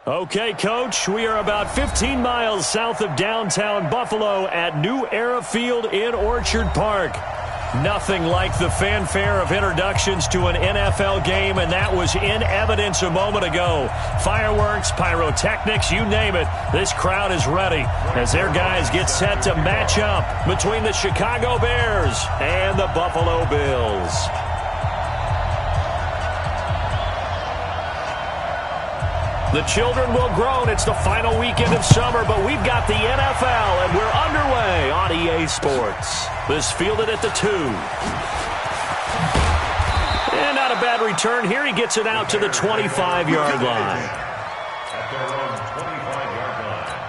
Okay, Coach, we are about 15 miles south of downtown Buffalo at New Era Field in Orchard Park. Nothing like the fanfare of introductions to an NFL game, and that was in evidence a moment ago. Fireworks, pyrotechnics, you name it, this crowd is ready as their guys get set to match up between the Chicago Bears and the Buffalo Bills. The children will groan. It's the final weekend of summer, but we've got the NFL, and we're underway on EA Sports. This fielded at the 2. And not a bad return here. He gets it out to the 25-yard line. At their own 25-yard line.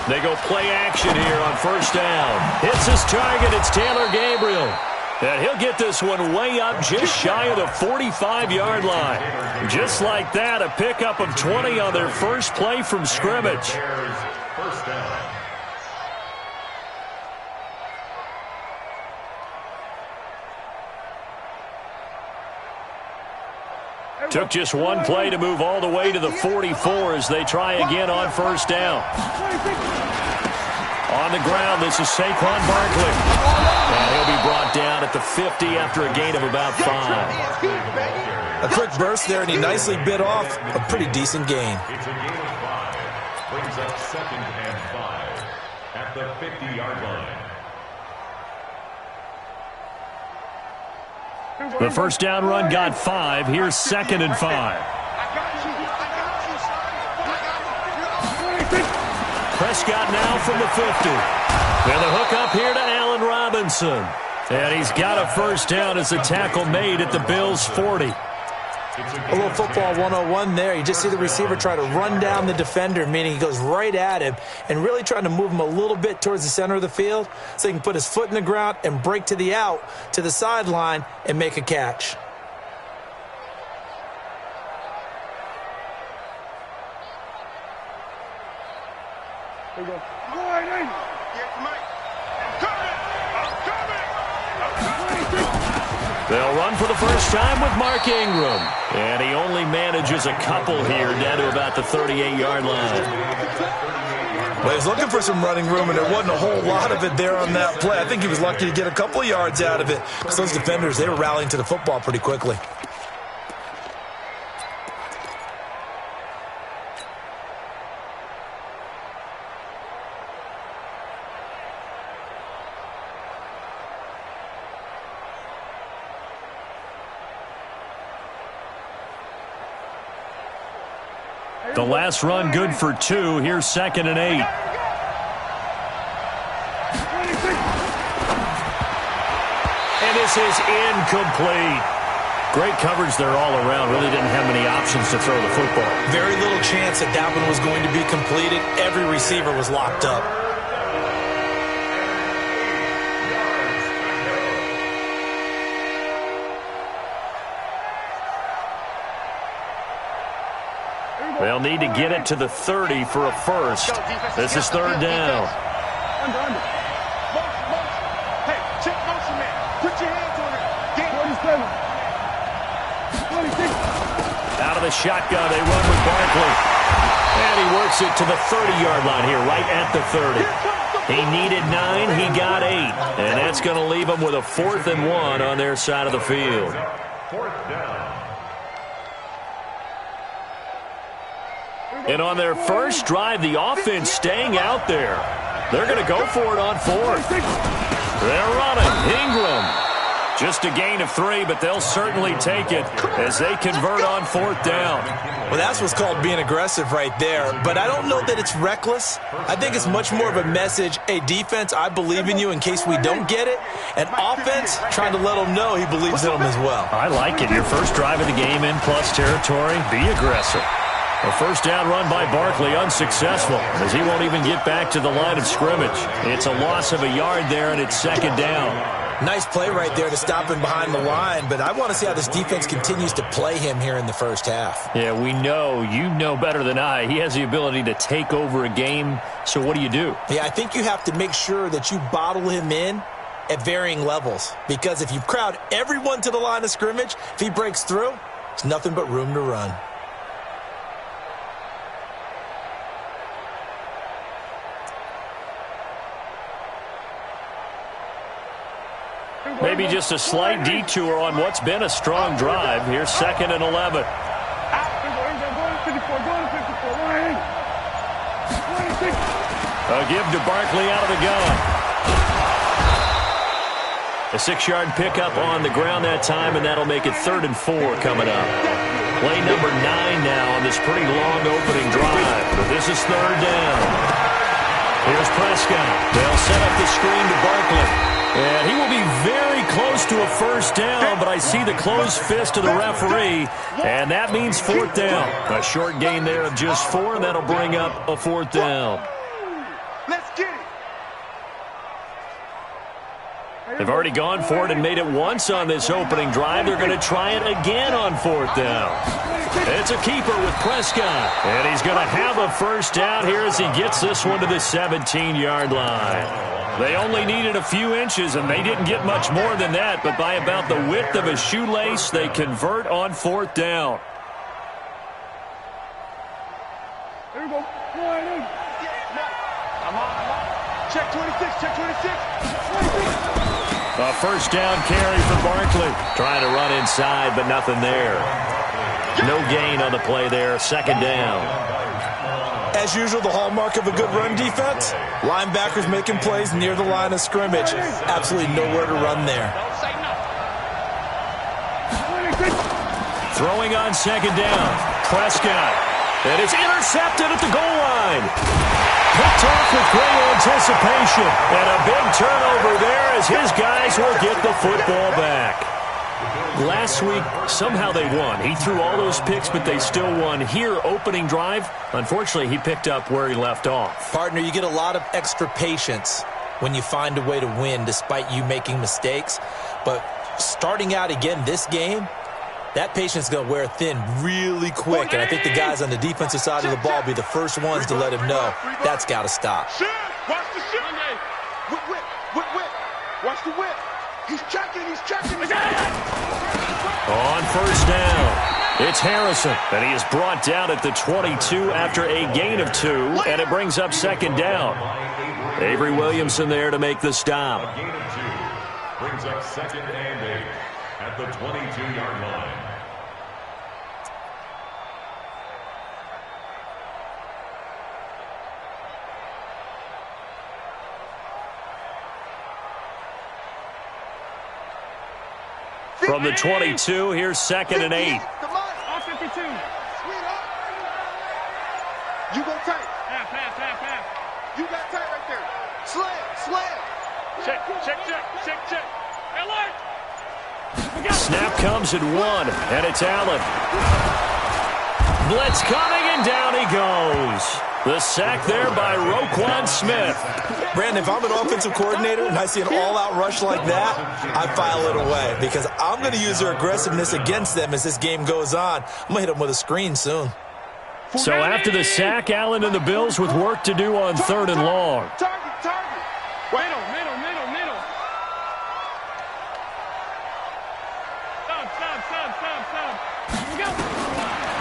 They go play action here on first down. Hits his target. It's Taylor Gabriel. And he'll get this one way up just shy of the 45-yard line. Just like that, a pickup of 20 on their first play from scrimmage. First down. Took just one play to move all the way to the 44 as they try again on first down. On the ground, this is Saquon Barkley. And he'll be brought down at the 50 after a gain of about 5. A quick burst there, and he nicely bit off a pretty decent gain. It's a gain of 5. Brings up 2nd and 5 at the 50-yard line. The first down run got 5. Here's 2nd and 5. Prescott now from the 50. And the hook up here to Allen Robinson. And he's got a first down as the tackle made at the Bills' 40. A little football 101 there. You just see the receiver try to run down the defender, meaning he goes right at him and really trying to move him a little bit towards the center of the field so he can put his foot in the ground and break to the out, to the sideline, and make a catch. There you go. They'll run for the first time with Mark Ingram. And he only manages a couple here down to about the 38-yard line. Well, he's looking for some running room, and there wasn't a whole lot of it there on that play. I think he was lucky to get a couple of yards out of it because those defenders, they were rallying to the football pretty quickly. The last run good for 2. Here's 2nd and 8. And this is incomplete. Great coverage there all around. Really didn't have many options to throw the football. Very little chance that that one was going to be completed. Every receiver was locked up. They'll need to get it to the 30 for a first. This is 3rd down. Under. Hey, check motion, man. Put your hands on it. Get 27. 26. Out of the shotgun, they run with Barkley. And he works it to the 30-yard line here, right at the 30. He needed 9, he got 8. And that's going to leave him with a 4th and 1 on their side of the field. 4th down. And on their first drive, the offense staying out there. They're going to go for it on 4th. They're running. Ingram. Just a gain of 3, but they'll certainly take it as they convert on 4th down. Well, that's what's called being aggressive right there. But I don't know that it's reckless. I think it's much more of a message, hey, defense, I believe in you in case we don't get it. And offense, trying to let them know he believes in them as well. I like it. Your first drive of the game in plus territory, be aggressive. A first down run by Barkley, unsuccessful, as he won't even get back to the line of scrimmage. It's a loss of a yard there, and it's second down. Nice play right there to stop him behind the line, but I want to see how this defense continues to play him here in the first half. Yeah, we know. You know better than I. He has the ability to take over a game, so what do you do? Yeah, I think you have to make sure that you bottle him in at varying levels, because if you crowd everyone to the line of scrimmage, if he breaks through, there's nothing but room to run. Maybe just a slight detour on what's been a strong drive. Here's 2nd and 11. A give to Barkley out of the gun. A 6-yard pickup on the ground that time, and that'll make it 3rd and 4 coming up. Play number 9 now on this pretty long opening drive. But this is 3rd down. Here's Prescott. They'll set up the screen to Barkley. And he will be very close to a first down, but I see the closed fist of the referee, and that means 4th down. A short gain there of just 4, and that'll bring up a 4th down. Let's get it. They've already gone for it and made it once on this opening drive. They're going to try it again on 4th down. It's a keeper with Prescott, and he's going to have a first down here as he gets this one to the 17-yard line. They only needed a few inches, and they didn't get much more than that, but by about the width of a shoelace, they convert on 4th down. There we go. Check 26, check 26. A first down carry for Barkley. Trying to run inside, but nothing there. No gain on the play there. 2nd down. As usual, the hallmark of a good run defense, linebackers making plays near the line of scrimmage. Absolutely nowhere to run there. Throwing on 2nd down. Prescott. And it's intercepted at the goal line. Picked off with great anticipation. And a big turnover there as his guys will get the football back. Last week, somehow they won. He threw all those picks, but they still won. Here, opening drive, unfortunately, he picked up where he left off. Partner, you get a lot of extra patience when you find a way to win despite you making mistakes. But starting out again this game, that patience is going to wear thin really quick. And I think the guys on the defensive side of the ball will be the first ones to let him know that's got to stop. Watch the shit. Whip. Watch the whip. He's checking. On first down, it's Harrison, and he is brought down at the 22 after a gain of 2, and it brings up 2nd down. Avery Williamson there to make the stop. A gain of 2 brings up 2nd and 8 at the 22-yard line. From the 22, here's 2nd and 8. Come on. All 52. Sweet up. You go tight. Half. You got tight right there. Slam. Check. Alert. Snap comes at 1, and it's Allen. Blitz coming, and down he goes. The sack there by Roquan Smith. Brandon, if I'm an offensive coordinator and I see an all-out rush like that, I file it away because I'm going to use their aggressiveness against them as this game goes on. I'm going to hit them with a screen soon. So after the sack, Allen and the Bills with work to do on 3rd and long. Target. Middle. Stop. Here we go.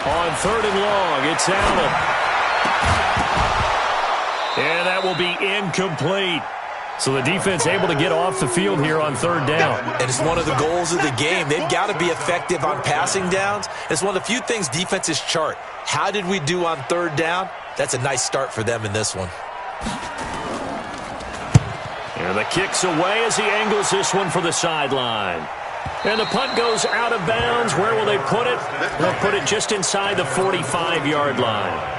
On 3rd and long, it's Allen. And that will be incomplete. So the defense able to get off the field here on 3rd down. And it's one of the goals of the game. They've got to be effective on passing downs. It's one of the few things defenses chart. How did we do on 3rd down? That's a nice start for them in this one. And the kick's away as he angles this one for the sideline. And the punt goes out of bounds. Where will they put it? They'll put it just inside the 45-yard line.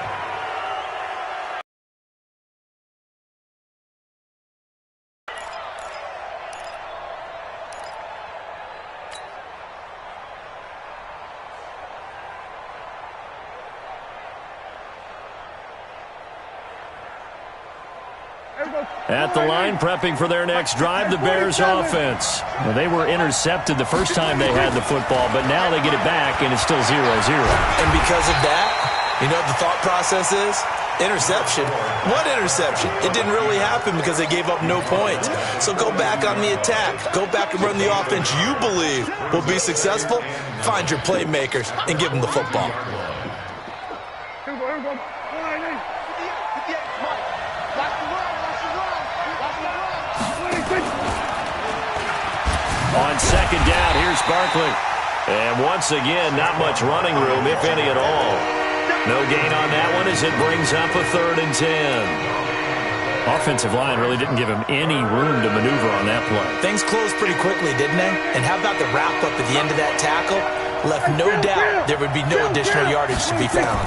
At the line, prepping for their next drive, the Bears offense. Well, they were intercepted the first time they had the football, but now they get it back, and it's still 0-0. And because of that, you know what the thought process is? Interception. What interception? It didn't really happen because they gave up no points. So go back on the attack. Go back and run the offense you believe will be successful. Find your playmakers and give them the football. On second down, here's Barkley. And once again, not much running room, if any at all. No gain on that one as it brings up a 3rd and 10. Offensive line really didn't give him any room to maneuver on that play. Things closed pretty quickly, didn't they? And how about the wrap-up at the end of that tackle? Left no doubt there would be no additional yardage to be found.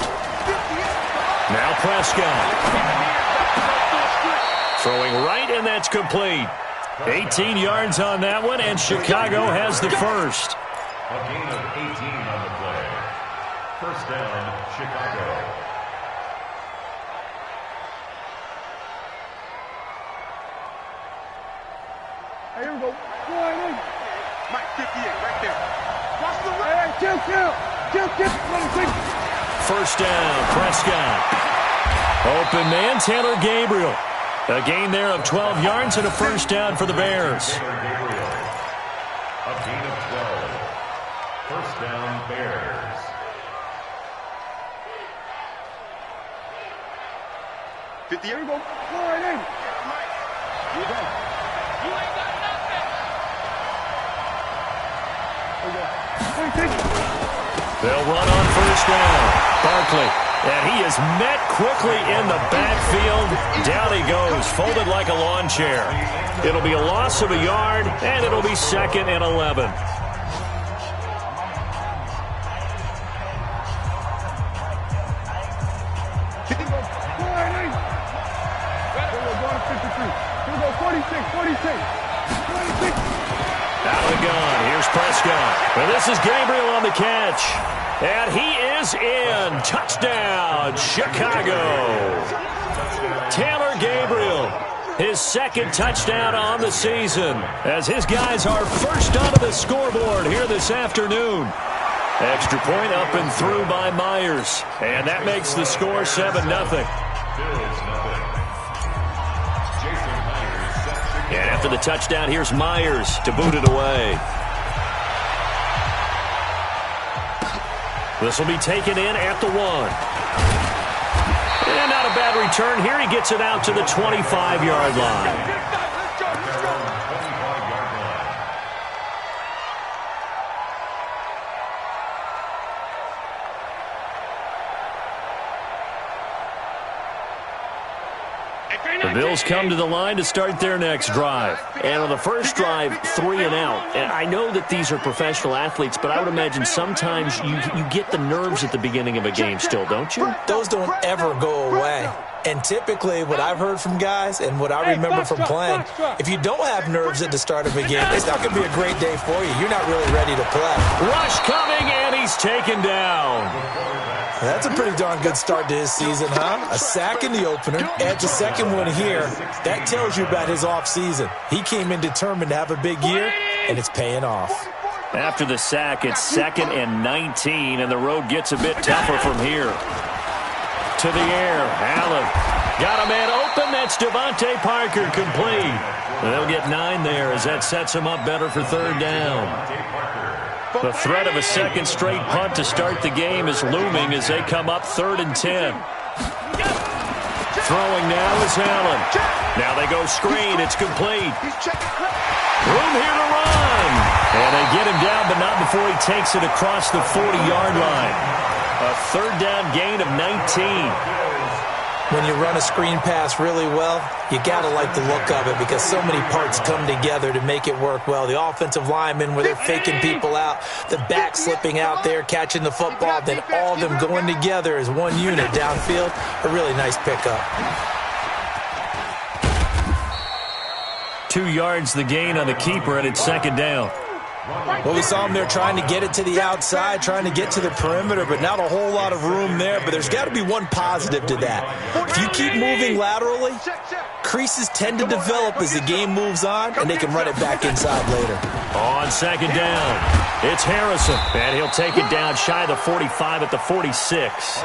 Now Prescott. Throwing right, and that's complete. 18 yards on that one, and Chicago has the first. A gain of 18 on the play. First down, Chicago. Hey, here we go. Mike 58, right there. Watch the right. Kill. First down, Prescott. Open man, Taylor Gabriel. A gain there of 12 yards and a first down for the Bears. A gain of 12. First down, Bears. Here we go. Right in. You ain't got nothing. They'll run on first down. Barkley. And he is met quickly in the backfield. Down he goes, folded like a lawn chair. It'll be a loss of a yard, and it'll be 2nd and 11. Out of the gun, here's Prescott. And this is Gabriel on the catch. And he is in. Touchdown, Chicago. Taylor Gabriel, his 2nd touchdown on the season, as his guys are first onto the scoreboard here this afternoon. Extra point up and through by Myers. And that makes the score 7-0. And after the touchdown, here's Myers to boot it away. This will be taken in at the 1. And not a bad return here. He gets it out to the 25-yard line. The Bills come to the line to start their next drive. And on the first drive, 3 and out. And I know that these are professional athletes, but I would imagine sometimes you get the nerves at the beginning of a game still, don't you? Those don't ever go away. And typically what I've heard from guys and what I remember from playing, if you don't have nerves at the start of a game, it's not going to be a great day for you. You're not really ready to play. Rush coming, and he's taken down. That's a pretty darn good start to his season, huh? A sack in the opener, adds a second one here. That tells you about his offseason. He came in determined to have a big year, and it's paying off. After the sack, it's 2nd and 19, and the road gets a bit tougher from here. To the air, Allen got a man open. That's Devontae Parker, complete. They'll get 9 there as that sets him up better for 3rd down. The threat of a second straight punt to start the game is looming as they come up 3rd and 10. Throwing now is Allen. Now they go screen. It's complete. Room here to run. And they get him down, but not before he takes it across the 40-yard line. A 3rd down gain of 19. When you run a screen pass really well, you got to like the look of it because so many parts come together to make it work well. The offensive linemen, where they're faking people out, the back slipping out there, catching the football, then all of them going together as one unit downfield. A really nice pickup. 2 yards the gain on the keeper, and it's 2nd down. Well, we saw him there trying to get it to the outside, trying to get to the perimeter, but not a whole lot of room there. But there's got to be one positive to that. If you keep moving laterally, creases tend to develop as the game moves on, and they can run it back inside later. On second down, it's Harrison, and he'll take it down shy of the 45 at the 46.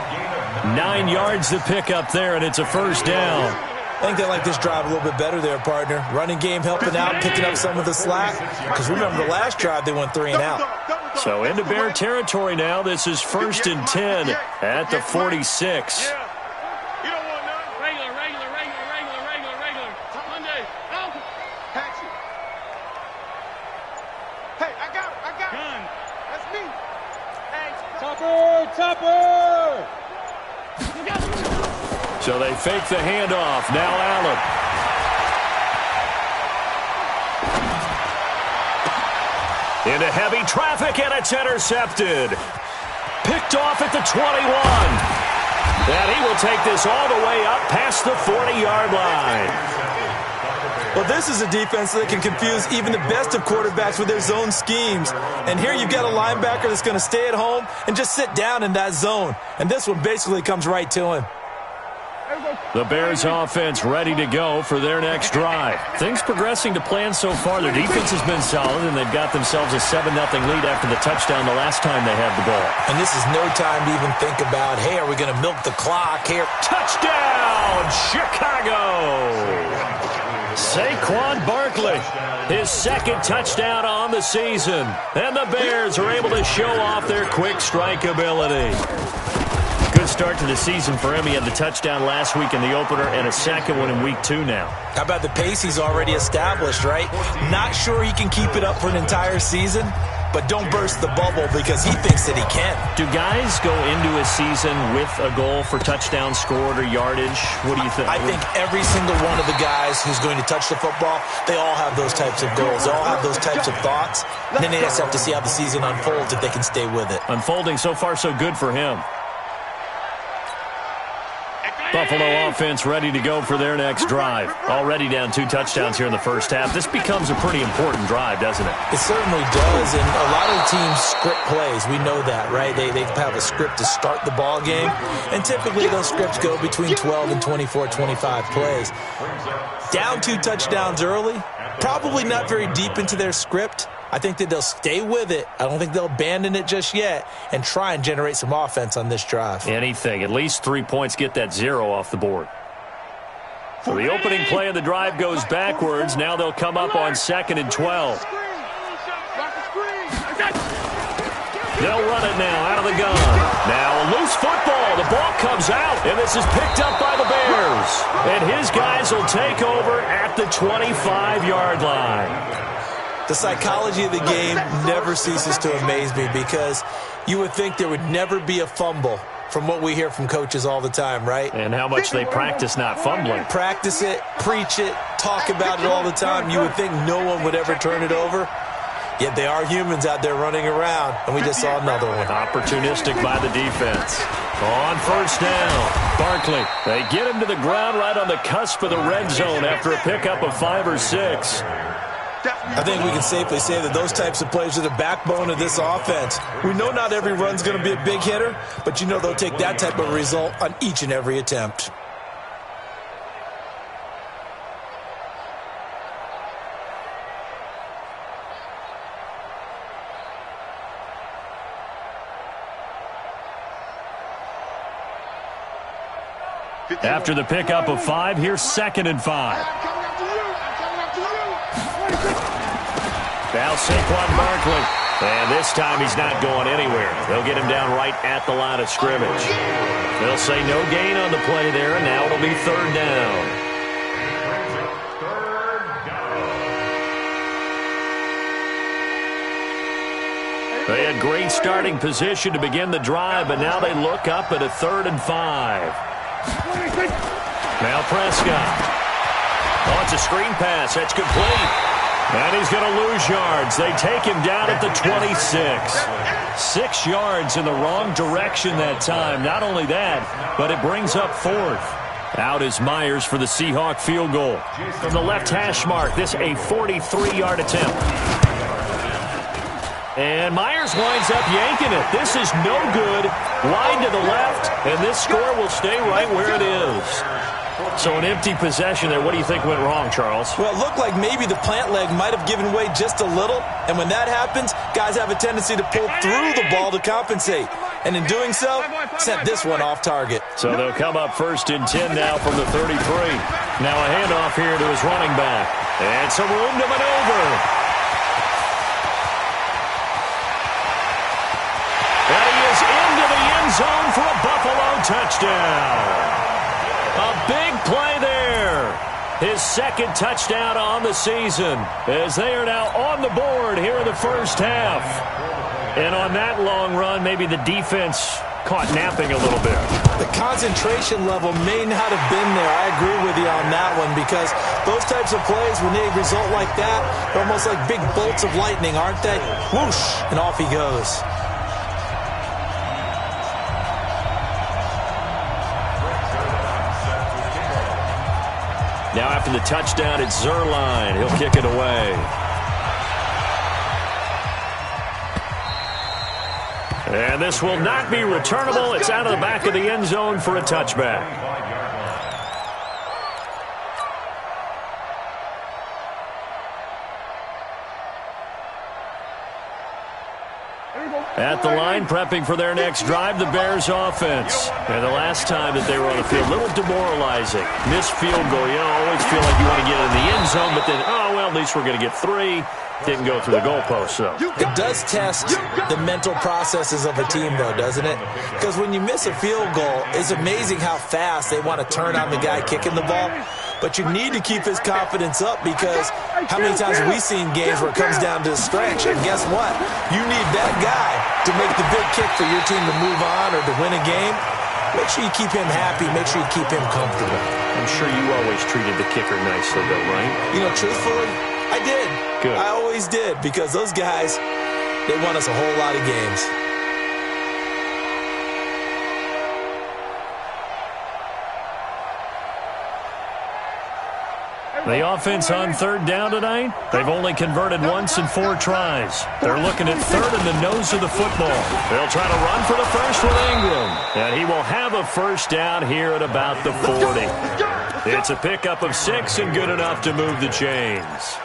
9 yards to pick up there, and it's a first down. I think they like this drive a little bit better there, partner. Running game helping out, picking up some of the slack. Because remember, the last drive, they went 3 and out. So into Bear territory now. This is 1st and 10 at the 46. Topper! So they fake the handoff. Now Allen. Into heavy traffic, and it's intercepted. Picked off at the 21. And he will take this all the way up past the 40-yard line. Well, this is a defense that can confuse even the best of quarterbacks with their zone schemes. And here you've got a linebacker that's going to stay at home and just sit down in that zone. And this one basically comes right to him. The Bears offense ready to go for their next drive. Things progressing to plan so far. Their defense has been solid, and they've got themselves a 7-0 lead after the touchdown the last time they had the ball. And this is no time to even think about, hey, are we going to milk the clock here? Touchdown, Chicago! Saquon Barkley, his 2nd touchdown on the season. And the Bears are able to show off their quick strike ability. Good start to the season for him. He had the touchdown last week in the opener and a 2nd one in week 2 now. How about the pace he's already established, right? Not sure he can keep it up for an entire season, but don't burst the bubble because he thinks that he can. Do guys go into a season with a goal for touchdown scored or yardage? What do you think? I think every single one of the guys who's going to touch the football, they all have those types of goals. They all have those types of thoughts. And then they just have to see how the season unfolds if they can stay with it. Unfolding so far so good for him. Buffalo offense ready to go for their next drive. Already down 2 touchdowns here in the first half. This becomes a pretty important drive, doesn't it? It certainly does, and a lot of teams script plays. We know that, right? They have a script to start the ball game, and typically those scripts go between 12 and 24, 25 plays. Down 2 touchdowns early, probably not very deep into their script. I think that they'll stay with it. I don't think they'll abandon it just yet and try and generate some offense on this drive. Anything. At least 3 points, get that 0 off the board. So the opening play of the drive goes backwards. Now they'll come up on 2nd and 12. They'll run it now out of the gun. Now a loose football. The ball comes out, and this is picked up by the Bears. And his guys will take over at the 25-yard line. The psychology of the game never ceases to amaze me because you would think there would never be a fumble from what we hear from coaches all the time, right? And how much they practice not fumbling. Practice it, preach it, talk about it all the time. You would think no one would ever turn it over. Yet they are humans out there running around, and we just saw another one. Opportunistic by the defense. On first down, Barkley. They get him to the ground right on the cusp of the red zone after a pickup of 5 or 6. I think we can safely say that those types of plays are the backbone of this offense. We know not every run's going to be a big hitter, but you know they'll take that type of result on each and every attempt. After the pickup of 5, here's 2nd and 5. Now Saquon Barkley. And this time he's not going anywhere. They'll get him down right at the line of scrimmage. They'll say no gain on the play there, and now it'll be 3rd down. They had great starting position to begin the drive, but now they look up at a 3rd and 5. Now Prescott. Oh, it's a screen pass. That's complete. And he's going to lose yards. They take him down at the 26. 6 yards in the wrong direction that time. Not only that, but it brings up 4th. Out is Myers for the Seahawk field goal. From the left hash mark, this a 43-yard attempt. And Myers winds up yanking it. This is no good. Wide to the left, and this score will stay right where it is. So an empty possession there. What do you think went wrong, Charles? Well, it looked like maybe the plant leg might have given way just a little. And when that happens, guys have a tendency to pull through the ball to compensate. And in doing so, sent this one off target. So they'll come up 1st and 10 now from the 33. Now a handoff here to his running back. And some room to maneuver. And he is into the end zone for a Buffalo touchdown. A big play there. His 2nd touchdown on the season as they are now on the board here in the first half. And on that long run, maybe the defense caught napping a little bit. The concentration level may not have been there. I agree with you on that one because those types of plays, when they result like that, they're almost like big bolts of lightning, aren't they? Whoosh, and off he goes. Now after the touchdown, it's Zerline. He'll kick it away. And this will not be returnable. It's out of the back of the end zone for a touchback. At the line, prepping for their next drive, the Bears offense. And the last time that they were on the field, a little demoralizing. Missed field goal. You always feel like you want to get in the end zone, but then, oh, well, at least we're going to get 3. Didn't go through the goalpost, so. It does test the mental processes of a team, though, doesn't it? Because when you miss a field goal, it's amazing how fast they want to turn on the guy kicking the ball. But you need to keep his confidence up because how many times have we seen games where it comes down to a stretch? And guess what? You need that guy to make the big kick for your team to move on or to win a game. Make sure you keep him happy. Make sure you keep him comfortable. I'm sure you always treated the kicker nicely, though, right? You know, truthfully, I did. Good. I always did because those guys, they won us a whole lot of games. The offense on 3rd down tonight, they've only converted once in 4 tries. They're looking at 3rd in the nose of the football. They'll try to run for the first with Ingram. And he will have a first down here at about the 40. It's a pickup of 6 and good enough to move the chains.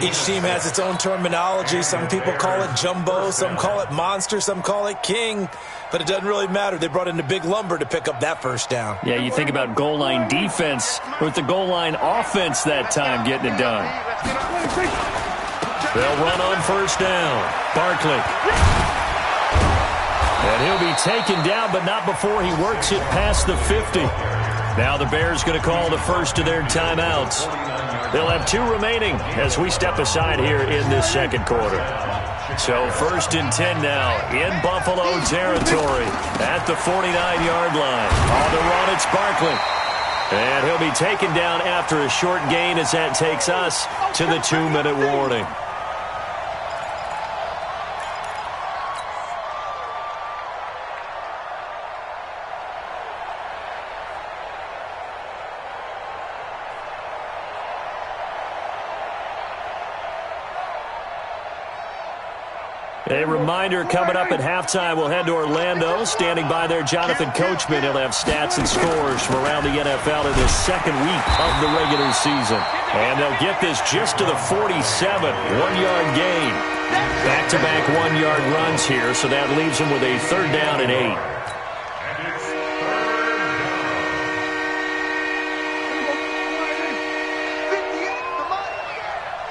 Each team has its own terminology. Some people call it jumbo, some call it monster, some call it king. But it doesn't really matter. They brought in the big lumber to pick up that first down. Yeah, you think about goal line defense with the goal line offense that time getting it done. They'll run on first down. Barkley. And he'll be taken down, but not before he works it past the 50. Now the Bears going to call the first of their timeouts. They'll have 2 remaining as we step aside here in this second quarter. So 1st and 10 now in Buffalo territory at the 49-yard line. On the run, it's Barkley. And he'll be taken down after a short gain as that takes us to the 2-minute warning. A reminder, coming up at halftime, we'll head to Orlando. Standing by there, Jonathan Coachman. He'll have stats and scores from around the NFL in this second week of the regular season. And they'll get this just to the 47, 1-yard gain. Back-to-back 1-yard runs here, so that leaves them with a 3rd down and 8.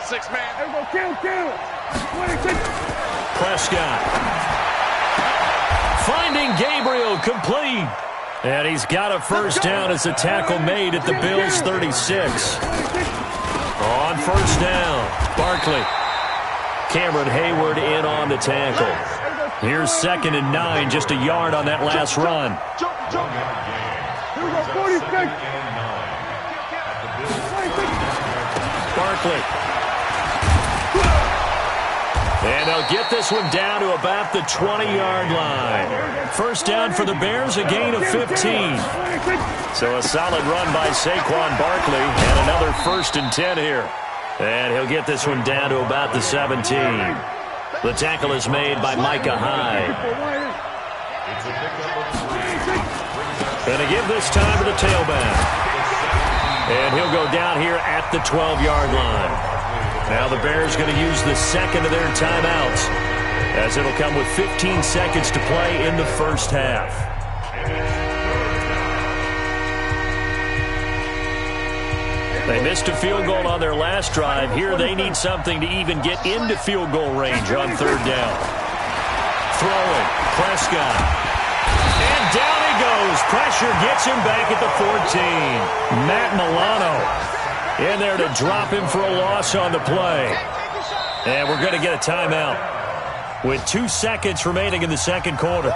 6-man. There we go. Kill. Prescott. Finding Gabriel complete. And he's got a first down as a tackle made at the Bills' 36. On first down, Barkley. Cameron Hayward in on the tackle. Here's 2nd and 9, just a yard on that last run. Here we go, 46. Barkley. And they'll get this one down to about the 20-yard line. First down for the Bears, a gain of 15. So a solid run by Saquon Barkley, and another 1st and 10 here. And he'll get this one down to about the 17. The tackle is made by Micah Hyde. It's a pickup of 3. Going to give this time to the tailback. And he'll go down here at the 12-yard line. Now the Bears going to use the second of their timeouts, as it'll come with 15 seconds to play in the first half. They missed a field goal on their last drive. Here they need something to even get into field goal range on third down. Throwing, Prescott. And down he goes. Pressure gets him back at the 14. Matt Milano in there to drop him for a loss on the play. And we're going to get a timeout with 2 seconds remaining in the second quarter.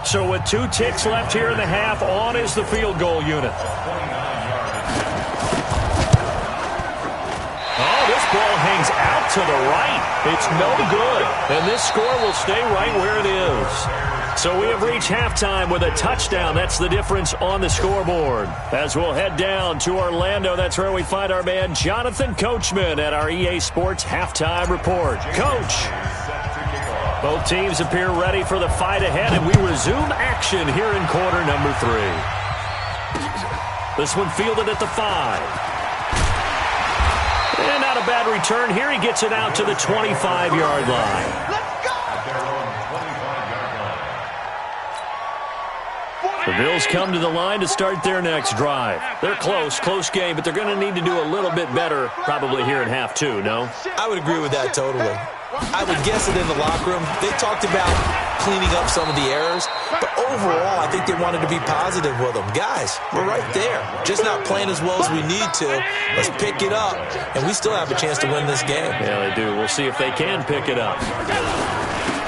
So with 2 ticks left here in the half, on is the field goal unit. Oh, this ball hangs out to the right. It's no good. And this score will stay right where it is. So we have reached halftime with a touchdown. That's the difference on the scoreboard. As we'll head down to Orlando, that's where we find our man Jonathan Coachman at our EA Sports Halftime Report. Coach. Both teams appear ready for the fight ahead, and we resume action here in quarter number 3. This one fielded at the 5. And not a bad return here. He gets it out to the 25-yard line. The Bills come to the line to start their next drive. They're close game, but they're going to need to do a little bit better probably here in half 2, no? I would agree with that totally. I would guess it in the locker room. They talked about cleaning up some of the errors, but overall, I think they wanted to be positive with them. Guys, we're right there. Just not playing as well as we need to. Let's pick it up, and we still have a chance to win this game. Yeah, they do. We'll see if they can pick it up.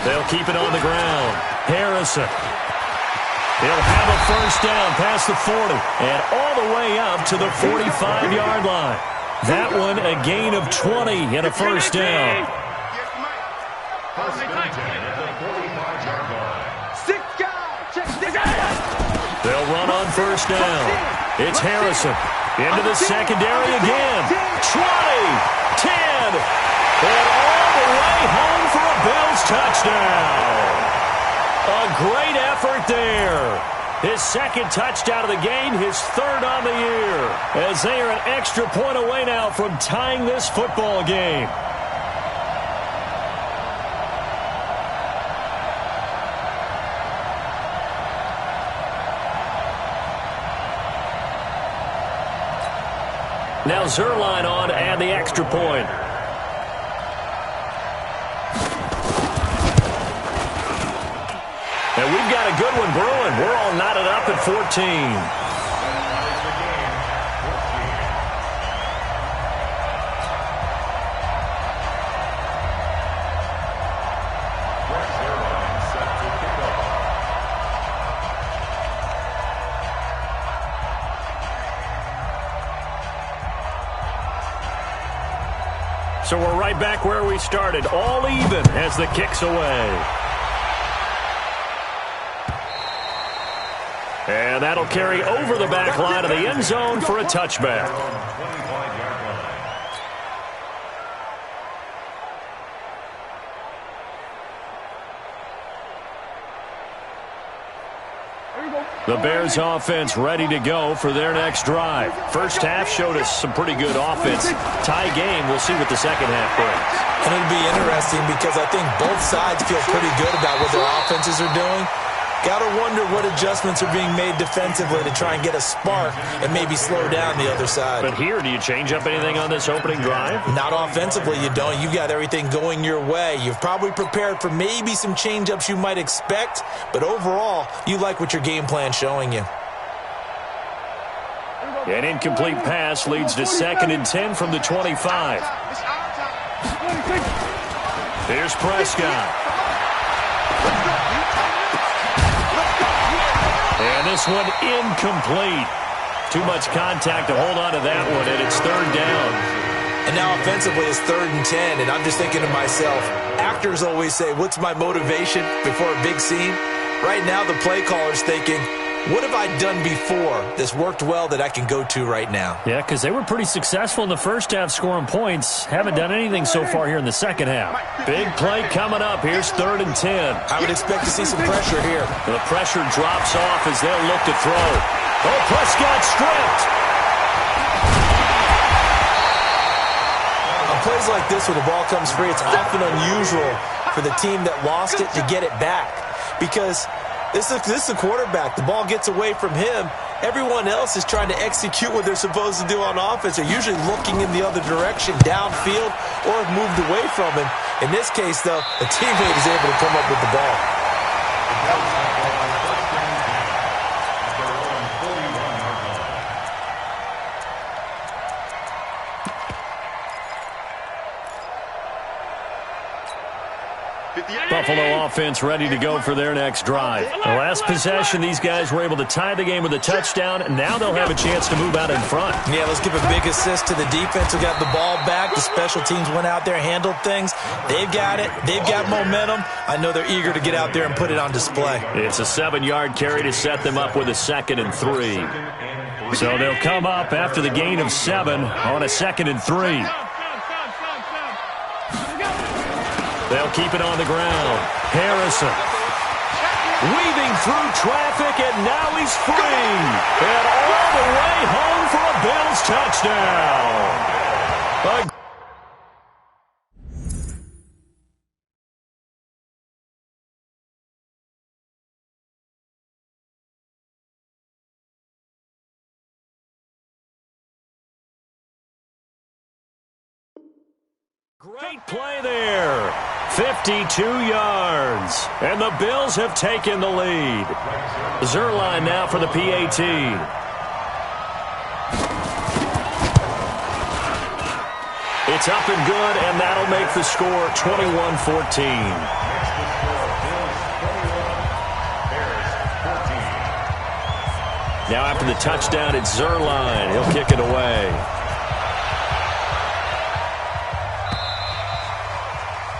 They'll keep it on the ground. Harrison. He'll have a first down past the 40 and all the way up to the 45-yard line. That one a gain of 20 and a first down. They'll run on first down. It's Harrison into the secondary again. 20, 10, and all the way home for a Bills touchdown. A great effort there. His second touchdown of the game, his third on the year, as they are an extra point away now from tying this football game. Now Zerline on and the extra point. And we've got a good one brewing. We're all knotted up at 14. So we're right back where we started, all even as the kick's away. And that'll carry over the back line of the end zone for a touchback. The Bears offense ready to go for their next drive. First half showed us some pretty good offense. Tie game, we'll see what the second half brings. And it'll be interesting because I think both sides feel pretty good about what their offenses are doing. Got to wonder what adjustments are being made defensively to try and get a spark and maybe slow down the other side. But here, do you change up anything on this opening drive? Not offensively, you don't. You've got everything going your way. You've probably prepared for maybe some change-ups you might expect, but overall, you like what your game plan's showing you. An incomplete pass leads to 2nd and 10 from the 25. Here's Prescott. And this one incomplete. Too much contact to hold on to that one, and it's 3rd down. And now offensively it's 3rd and 10, and I'm just thinking to myself, actors always say, what's my motivation before a big scene? Right now the play caller's thinking, what have I done before that's worked well that I can go to right now? Yeah, because they were pretty successful in the first half scoring points. Haven't done anything so far here in the second half. Big play coming up. Here's 3rd and 10. I would expect to see some pressure here. The pressure drops off as they'll look to throw. Oh, Prescott stripped. On plays like this where the ball comes free, it's often unusual for the team that lost it to get it back. Because this is a quarterback. The ball gets away from him. Everyone else is trying to execute what they're supposed to do on offense. They're usually looking in the other direction, downfield, or have moved away from him. In this case, though, a teammate is able to come up with the ball. Buffalo offense ready to go for their next drive. The last possession, these guys were able to tie the game with a touchdown, and now they'll have a chance to move out in front. Yeah, let's give a big assist to the defense who got the ball back. The special teams went out there, handled things. They've got it. They've got momentum. I know they're eager to get out there and put it on display. It's a 7-yard carry to set them up with a 2nd and 3. So they'll come up after the gain of 7 on a 2nd and 3. They'll keep it on the ground. Harrison weaving through traffic, and now he's free. And all the way home for a Bills touchdown. Great play there. 52 yards. And the Bills have taken the lead. Zerline now for the PAT. It's up and good, and that'll make the score 21-14. Now after the touchdown, it's Zerline. He'll kick it away.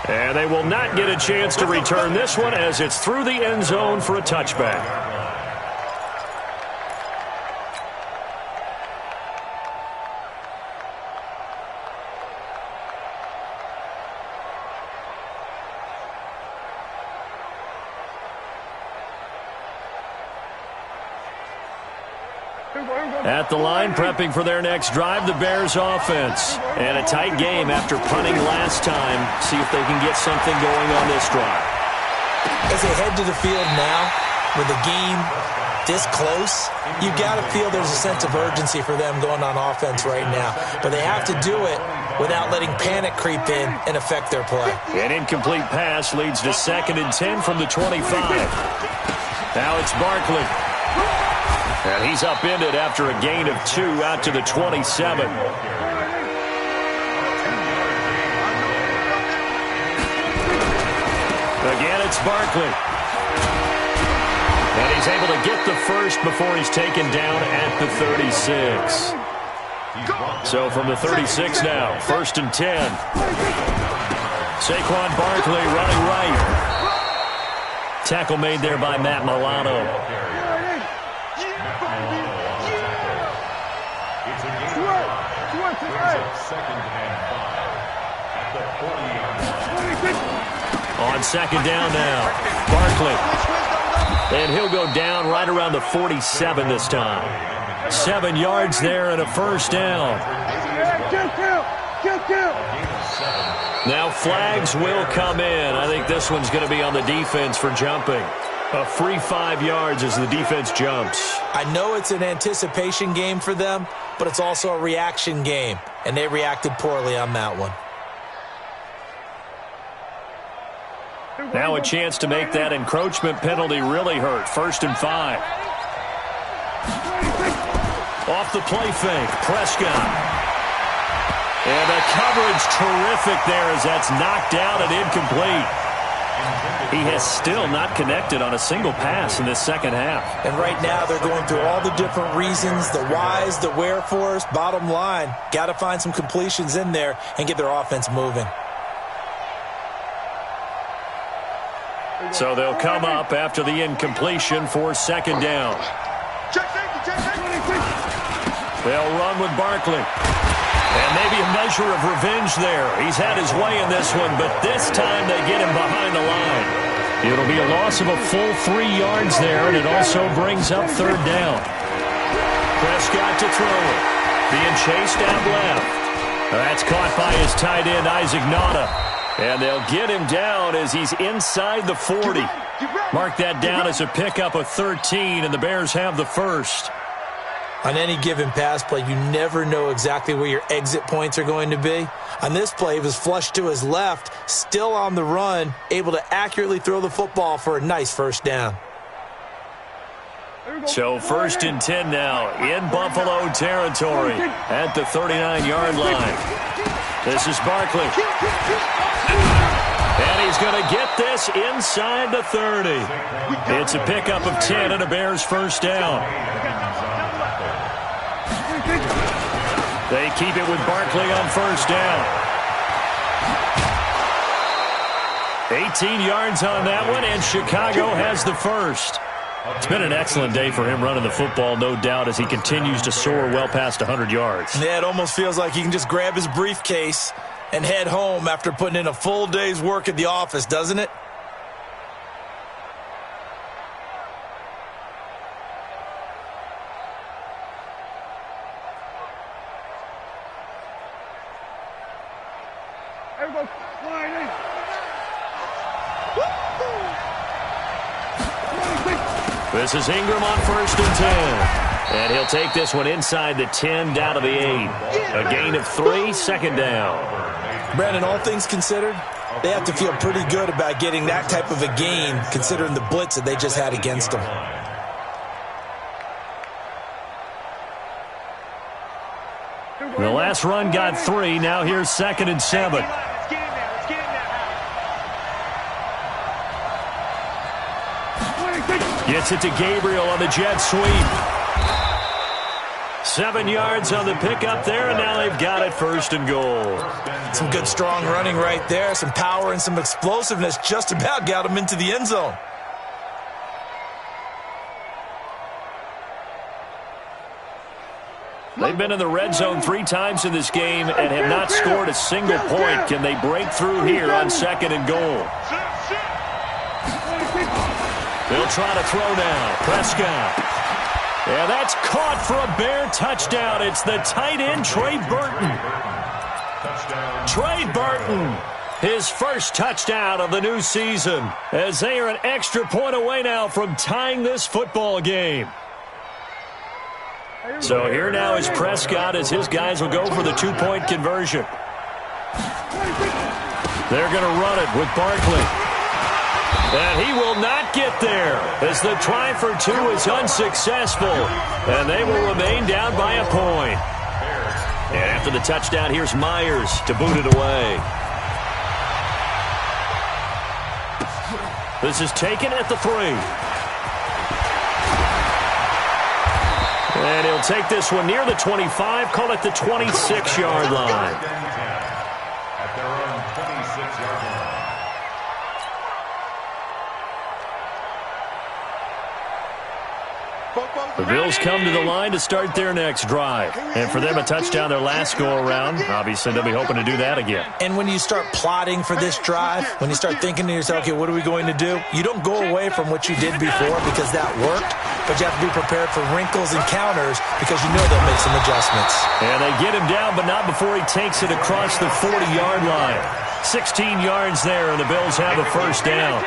And they will not get a chance to return this one as it's through the end zone for a touchback. At the line, prepping for their next drive, the Bears offense. And a tight game after punting last time. See if they can get something going on this drive. As they head to the field now, with the game this close, you've got to feel there's a sense of urgency for them going on offense right now. But they have to do it without letting panic creep in and affect their play. An incomplete pass leads to 2nd and 10 from the 25. Now it's Barkley. And he's upended after a gain of 2 out to the 27. Again, it's Barkley. And he's able to get the first before he's taken down at the 36. So from the 36 now, 1st and 10. Saquon Barkley running right. Tackle made there by Matt Milano. On 2nd down now, Barkley. And he'll go down right around the 47 this time. 7 yards there and a 1st down. Now flags will come in. I think this one's going to be on the defense for jumping. A free 5 yards as the defense jumps. I know it's an anticipation game for them, but it's also a reaction game, and they reacted poorly on that one. Now a chance to make that encroachment penalty really hurt. 1st and 5. Off the play fake, Prescott. And the coverage terrific there as that's knocked out and incomplete. He has still not connected on a single pass in this second half. And right now they're going through all the different reasons, the whys, the wherefores. Bottom line, got to find some completions in there and get their offense moving. So they'll come up after the incompletion for 2nd down. Check safety. They'll run with Barkley. And maybe a measure of revenge there. He's had his way in this one, but this time they get him behind the line. It'll be a loss of a full 3 yards there, and it also brings up third down. Prescott to throw it. Being chased out left. That's caught by his tight end, Isaac Nauta. And they'll get him down as he's inside the 40. Mark that down as a pickup of 13, and the Bears have the first. On any given pass play, you never know exactly where your exit points are going to be. On this play, he was flushed to his left, still on the run, able to accurately throw the football for a nice first down. So 1st and 10 now in Buffalo territory at the 39-yard line. This is Barkley. And he's going to get this inside the 30. It's a pickup of 10 and a Bears first down. They keep it with Barkley on first down. 18 yards on that one, and Chicago has the first. It's been an excellent day for him running the football, no doubt, as he continues to soar well past 100 yards. Yeah, it almost feels like he can just grab his briefcase and head home after putting in a full day's work at the office, doesn't it? This is Ingram on 1st and 10. And he'll take this one inside the 10 down to the 8. A gain of 3, second down. Brandon, all things considered, they have to feel pretty good about getting that type of a gain considering the blitz that they just had against them. The last run got 3. Now here's 2nd and 7. Gets it to Gabriel on the jet sweep. 7 yards on the pickup there, and now they've got it 1st and goal. Some good, strong running right there. Some power and some explosiveness just about got him into the end zone. They've been in the red zone 3 times in this game and have not scored a single point. Can they break through here on 2nd and goal? They'll try to throw now. Prescott. Yeah, that's caught for a Bear touchdown. It's the tight end, Trey Burton. Trey Burton, his first touchdown of the new season, as they are an extra point away now from tying this football game. So here now is Prescott as his guys will go for the 2-point conversion. They're going to run it with Barkley. And he will not get there as the try for 2 is unsuccessful. And they will remain down by a point. And after the touchdown, here's Myers to boot it away. This is taken at the 3. And he'll take this one near the 25, call it the 26-yard line. At their own 26-yard line. The Bills come to the line to start their next drive. And for them, a touchdown their last go-around. Obviously, they'll be hoping to do that again. And when you start plotting for this drive, when you start thinking to yourself, okay, what are we going to do? You don't go away from what you did before because that worked, but you have to be prepared for wrinkles and counters because you know they'll make some adjustments. And they get him down, but not before he takes it across the 40-yard line. 16 yards there, and the Bills have a first down.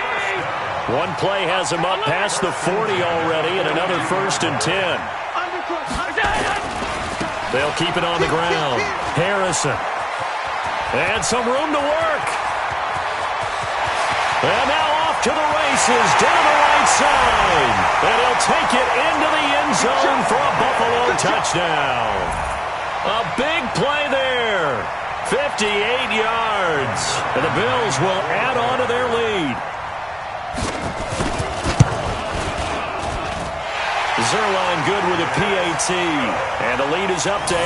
One play has him up past the 40 already, and another 1st and 10. They'll keep it on the ground. Harrison. And some room to work. And now off to the races, down the right side. And he'll take it into the end zone for a Buffalo touchdown. A big play there. 58 yards. And the Bills will add on to their lead. Zerline good with a PAT, and the lead is up to 8.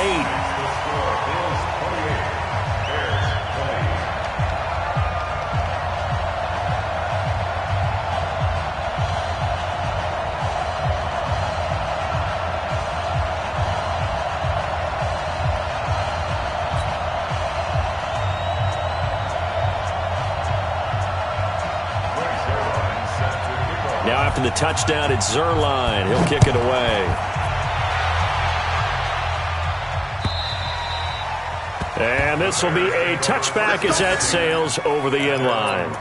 Now after the touchdown, it's Zerline. He'll kick it away. And this will be a touchback as that sails over the end line.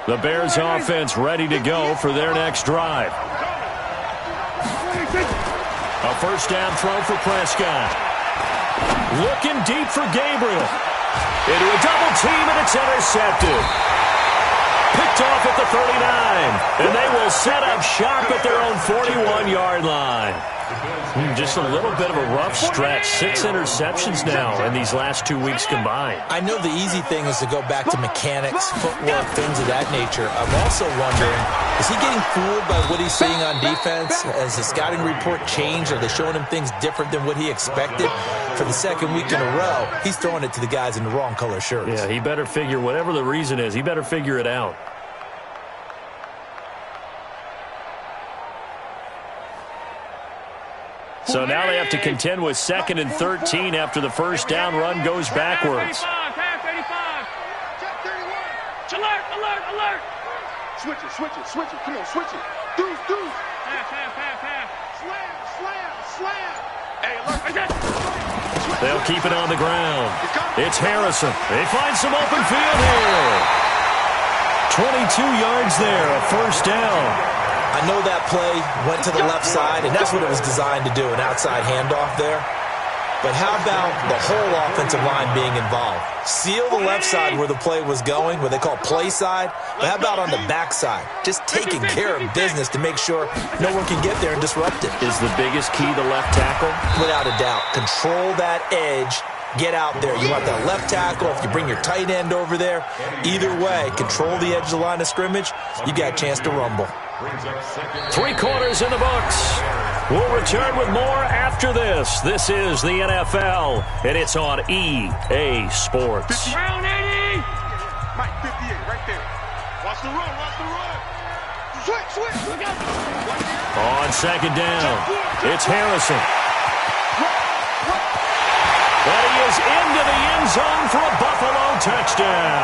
The Bears offense ready to go for their next drive. A first down throw for Prescott. Looking deep for Gabriel. Into a double team, and it's intercepted. Picked off at the 39. And they will set up shop at their own 41-yard line. Just a little bit of a rough stretch. 6 interceptions now in these last 2 weeks combined. I know the easy thing is to go back to mechanics, footwork, things of that nature. I'm also wondering, is he getting fooled by what he's seeing on defense? Has the scouting report changed? Are they showing him things different than what he expected? For the second week in a row, he's throwing it to the guys in the wrong color shirts. Yeah, he better figure, whatever the reason is, he better figure it out. So now they have to contend with 2nd and 13 after the first down run goes backwards. Alert, alert, alert. Switch it, switch it, switch it. Come on, switch it. Deuce, deuce. Pass. Slam, slam, slam. Hey, alert. They'll keep it on the ground. It's Harrison. They find some open field here. 22 yards there, a first down. I know that play went to the left side, and that's what it was designed to do, an outside handoff there. But how about the whole offensive line being involved? Seal the left side where the play was going, what they call play side. But how about on the back side? Just taking care of business to make sure no one can get there and disrupt it. Is the biggest key the left tackle? Without a doubt. Control that edge. Get out there. You want that left tackle. If you bring your tight end over there, either way, control the edge of the line of scrimmage, you got a chance to rumble. 3 quarters in the books. We'll return with more after this. This is the NFL, and it's on EA Sports. Round 80. Mike, 58, right there. Watch the run, watch the run. Switch. Look out. On 2nd down, it's Harrison. And he is into the end zone for a Buffalo touchdown.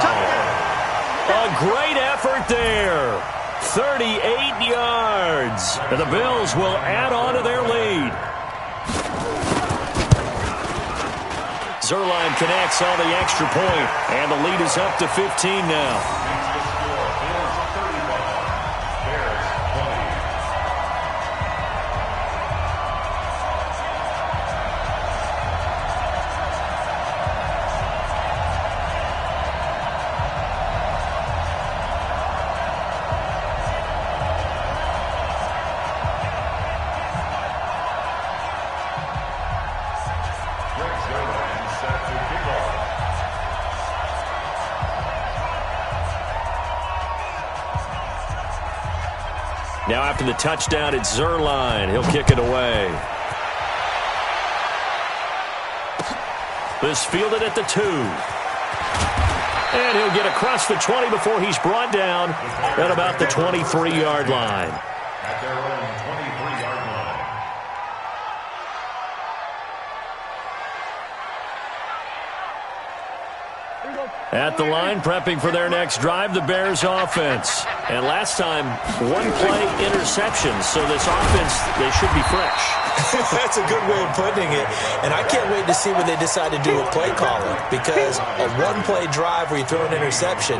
A great effort there. 38 yards. And the Bills will add on to their lead. Zerline connects on the extra point, and the lead is up to 15 now. Now after the touchdown, it's Zerline. He'll kick it away. This fielded at the 2. And he'll get across the 20 before he's brought down at about the 23-yard line. At their own 23-yard line. At the line, prepping for their next drive, the Bears offense. And last time, 1-play interception, so this offense, they should be fresh. That's a good way of putting it. And I can't wait to see what they decide to do with play calling, because a 1-play drive where you throw an interception,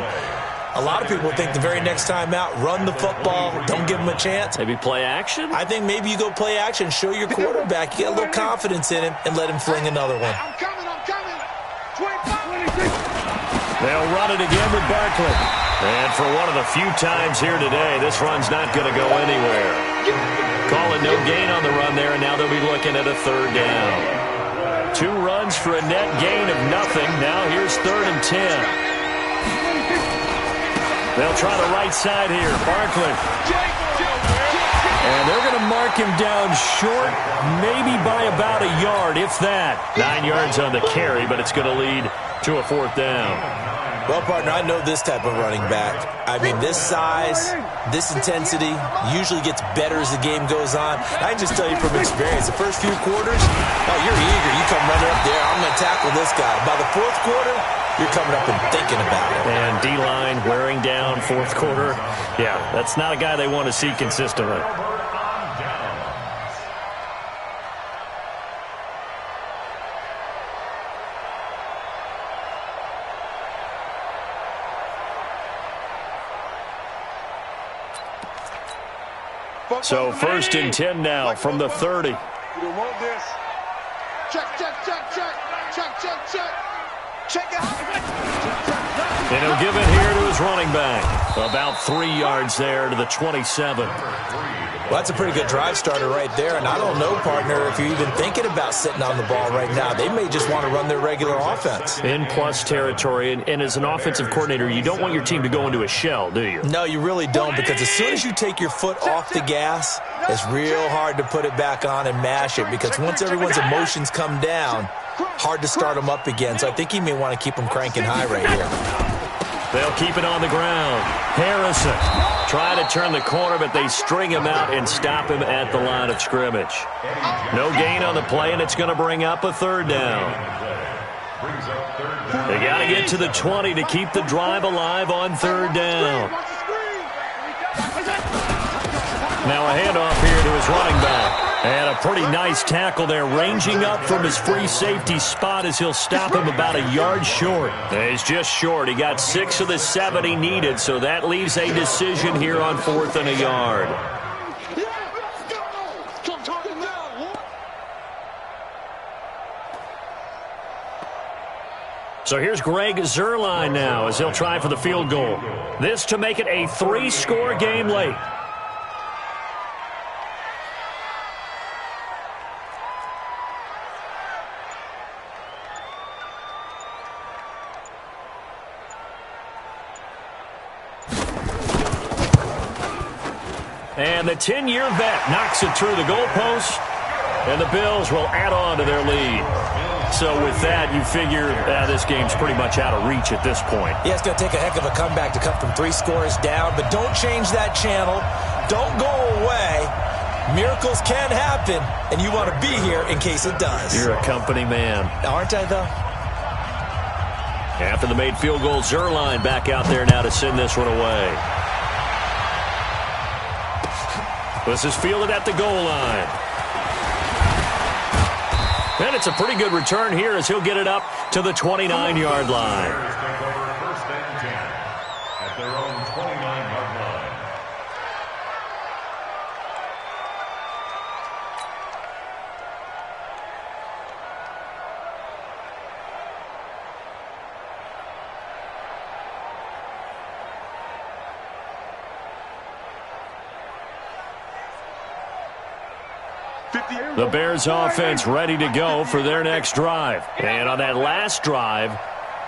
a lot of people think the very next time out, run the football, don't give them a chance. Maybe play action? I think maybe you go play action, show your quarterback, you get a little confidence in him, and let him fling another one. I'm coming. 25. They'll run it again with Barkley. And for one of the few times here today, this run's not going to go anywhere. Calling no gain on the run there, and now they'll be looking at a 3rd down. 2 runs for a net gain of nothing. Now here's 3rd and 10. They'll try the right side here. Barkley. And they're going to mark him down short, maybe by about a yard, if that. 9 yards on the carry, but it's going to lead to a 4th down. Well, partner, I know this type of running back. I mean, this size, this intensity usually gets better as the game goes on. I can just tell you from experience, the first few quarters, oh, you're eager. You come running up there, I'm going to tackle this guy. By the fourth quarter, you're coming up and thinking about it. And D-line wearing down fourth quarter. Yeah, that's not a guy they want to see consistently. So 1st and 10 now from the 30. You don't want this. Check, check, check, check. Check, check, check. Check it out. And he'll give it here to his running back. About 3 yards there to the 27. Well, that's a pretty good drive starter right there. And I don't know, partner, if you're even thinking about sitting on the ball right now. They may just want to run their regular offense. In plus territory. And as an offensive coordinator, you don't want your team to go into a shell, do you? No, you really don't, because as soon as you take your foot off the gas, it's real hard to put it back on and mash it, because once everyone's emotions come down, hard to start them up again. So I think he may want to keep them cranking high right here. They'll keep it on the ground. Harrison trying to turn the corner, but they string him out and stop him at the line of scrimmage. No gain on the play, and it's going to bring up a 3rd down. They got to get to the 20 to keep the drive alive on 3rd down. Now a handoff here to his running back. And a pretty nice tackle there, ranging up from his free safety spot as he'll stop him about a yard short. He's just short. He got 6 of the 7 he needed, so that leaves a decision here on 4th and a yard. So here's Greg Zuerlein now as he'll try for the field goal. This to make it a 3-score game late. And the 10-year vet knocks it through the goalpost, and the Bills will add on to their lead. So with that, you figure this game's pretty much out of reach at this point. Yeah, it's going to take a heck of a comeback to come from 3 scores down, but don't change that channel. Don't go away. Miracles can happen, and you want to be here in case it does. You're a company man. Aren't I, though? After the made field goal, Zuerlein back out there now to send this one away. This is fielded at the goal line. And it's a pretty good return here as he'll get it up to the 29-yard line. First and 10 at their own 29-yard line. The Bears offense ready to go for their next drive. And on that last drive,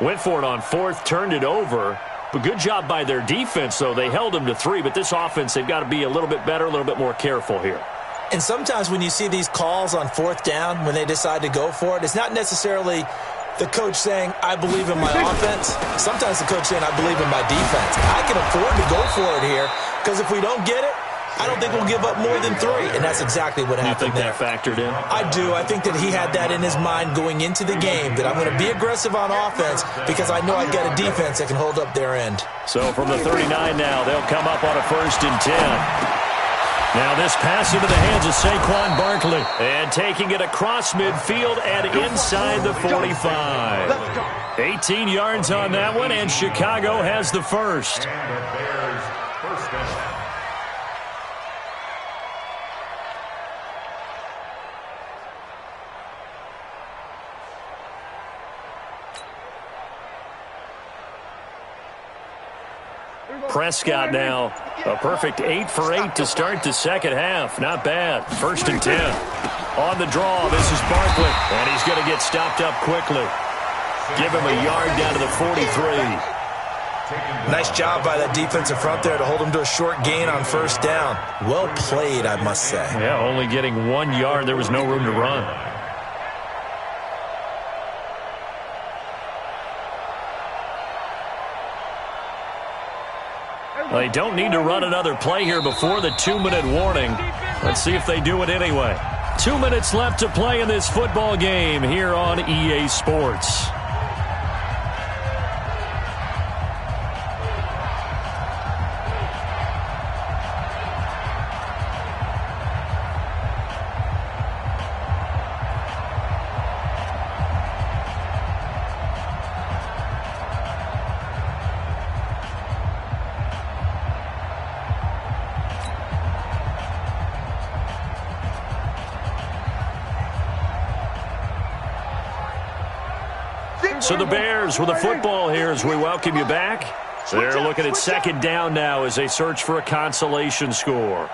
went for it on 4th, turned it over. But good job by their defense, though. They held them to 3, but this offense, they've got to be a little bit better, a little bit more careful here. And sometimes when you see these calls on 4th down, when they decide to go for it, it's not necessarily the coach saying, I believe in my offense. Sometimes the coach saying, I believe in my defense. I can afford to go for it here, because if we don't get it, I don't think we'll give up more than 3, and that's exactly what happened there. You think that factored in? I do. I think that he had that in his mind going into the game, that I'm going to be aggressive on offense because I know I've got a defense that can hold up their end. So from the 39 now, they'll come up on a 1st and 10. Now this pass into the hands of Saquon Barkley. And taking it across midfield and inside the 45. 18 yards on that one, and Chicago has the first. And the Bears first down. Prescott now, a perfect 8 for 8 to start the second half. Not bad. 1st and 10. On the draw, this is Barkley, and he's going to get stopped up quickly. Give him a yard down to the 43. Nice job by that defensive front there to hold him to a short gain on 1st down. Well played, I must say. Yeah, only getting 1 yard. There was no room to run. Well, they don't need to run another play here before the 2-minute warning. Let's see if they do it anyway. 2 minutes left to play in this football game here on EA Sports. So the Bears with the football here as we welcome you back. They're looking at second down now as they search for a consolation score.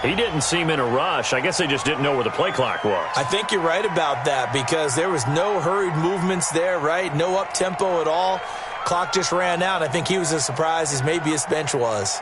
He didn't seem in a rush. I guess they just didn't know where the play clock was. I think you're right about that because there was no hurried movements there, right? No up-tempo at all. Clock just ran out. I think he was as surprised as maybe his bench was.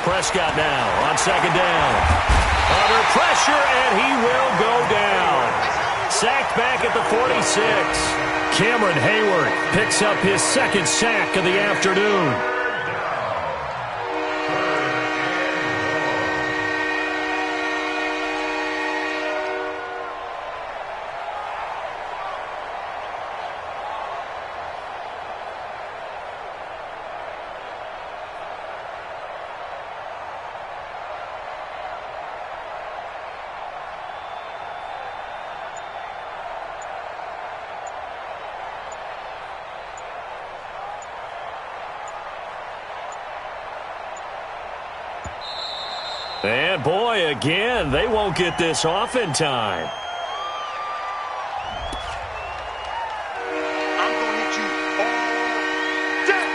Prescott now on second down. Under pressure, and he will go down. Sacked back at the 46. Cameron Hayward picks up his second sack of the afternoon. And boy, again, they won't get this off in time. I'm going to hit you all day.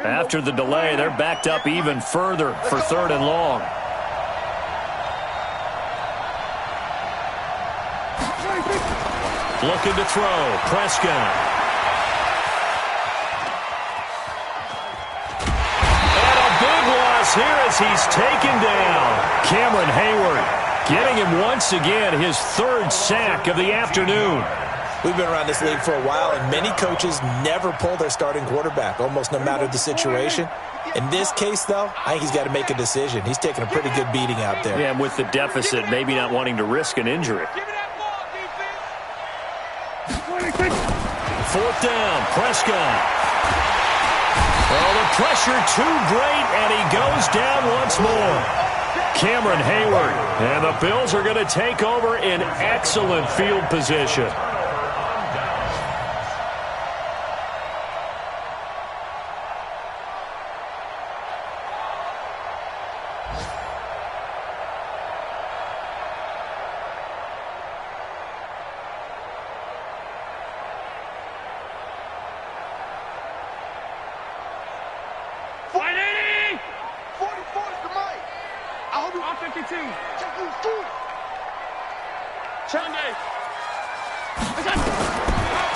After the delay, they're backed up even further for third and long. Looking to throw. Prescott. And a big loss here as he's taken down. Cameron Hayward getting him once again his third sack of the afternoon. We've been around this league for a while, and many coaches never pull their starting quarterback, almost no matter the situation. In this case, though, I think he's got to make a decision. He's taking a pretty good beating out there. Yeah, and with the deficit, maybe not wanting to risk an injury. Fourth down, Prescott. Well, the pressure too great, and he goes down once more. Cameron Hayward. And the Bills are going to take over in excellent field position.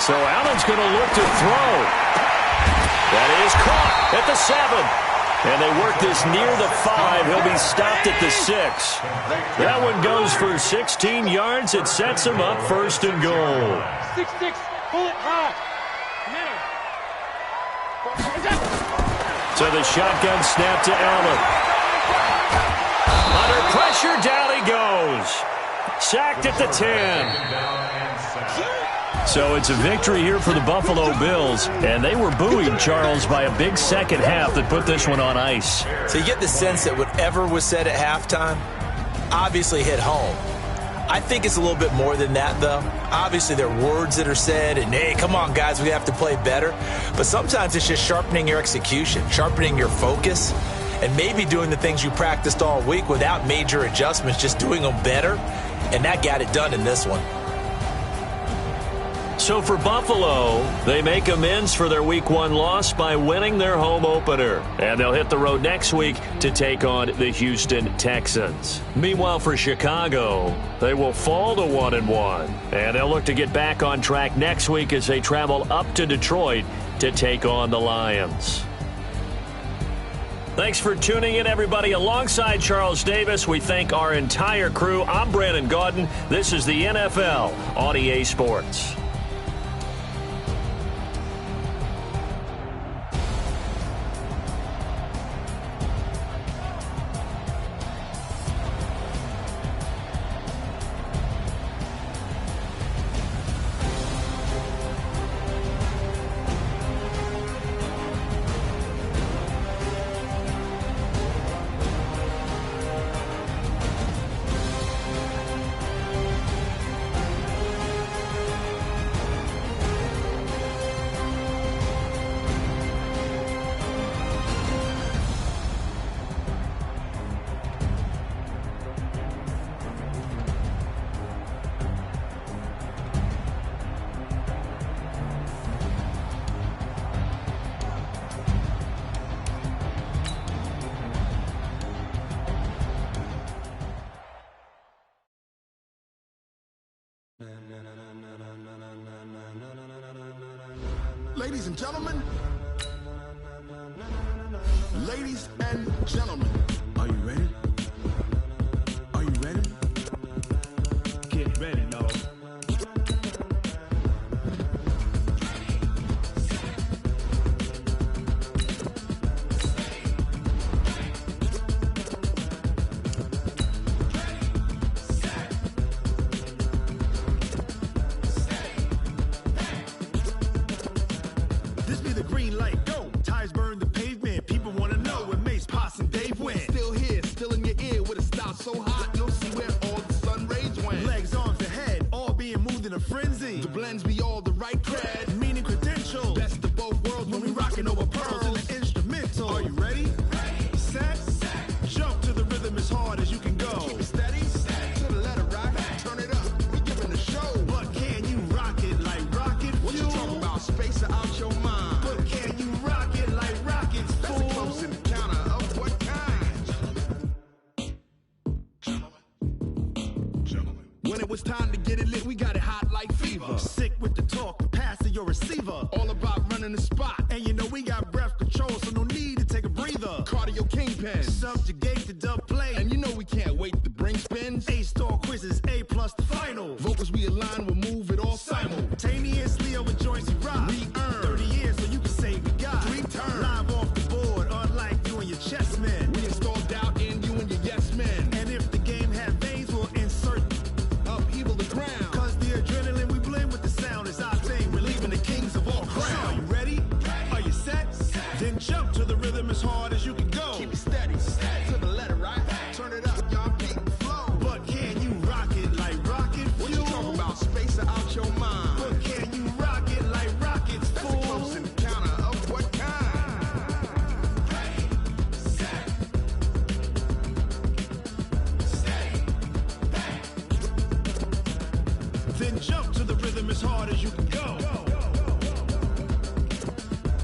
So Allen's going to look to throw. That is caught at the 7. And they work this near the 5. He'll be stopped at the 6. That one goes for 16 yards. It sets him up first and goal. 6-6. Pull it high. So the shotgun snap to Allen. Under pressure, down he goes. Sacked at the 10. So it's a victory here for the Buffalo Bills, and they were buoyed, Charles, by a big second half that put this one on ice. So you get the sense that whatever was said at halftime obviously hit home. I think it's a little bit more than that, though. Obviously, there are words that are said, and, hey, come on, guys, we have to play better. But sometimes it's just sharpening your execution, sharpening your focus, and maybe doing the things you practiced all week without major adjustments, just doing them better. And that got it done in this one. So for Buffalo, they make amends for their Week 1 loss by winning their home opener. And they'll hit the road next week to take on the Houston Texans. Meanwhile, for Chicago, they will fall to 1-1. And they'll look to get back on track next week as they travel up to Detroit to take on the Lions. Thanks for tuning in, everybody. Alongside Charles Davis, we thank our entire crew. I'm Brandon Gaudin. This is the NFL on EA Sports. Ladies and gentlemen, are you ready? Are you ready? Get ready, y'all. This be the green light, go. Tires burn the pavement. People want to know when Mace, Poss, and Dave went. Still here, still in your ear with a style so hot, you'll see where all the sun rays went. Legs, arms, and head, all being moved in a frenzy. The blends be all the right cred, meaning credentials. Best of both worlds when we rockin' over pearls in the instrumental. Are you ready? Ready. Set. Jump to the rhythm as hard as you can go. Keep it steady. To the letter right. Turn it up. We giving the show. But can you rock it like rocket fuel? What you talking about? Space out your mind. But can you rock it like rockets, fool? That's a close encounter of what kind? Gentlemen. When it was time to get it lit, we got it hot like fever. Sick with the talk, the pass to your receiver. All about running the spot. And you know we got breath control, so no need to take a breather. Cardio kingpin. Subjugate the dub play. And you know we can't wait to bring spins. A-star quizzes, A+ the final. Vocals we align, we'll move it all simultaneously over joints we rock. We earn 30 years so you can say we got 3 turns. Live off the board, unlike you and your chess men. We install doubt in you and your yes men. And if the game had veins, we'll insert upheaval the ground. Cause the adrenaline we blend with the sound is our thing. Relieving the kings of all crowns. So are you ready? Are you set? Then jump to the rhythm as hard as you can go. Keep it steady. To the Jump to the rhythm as hard as you can go.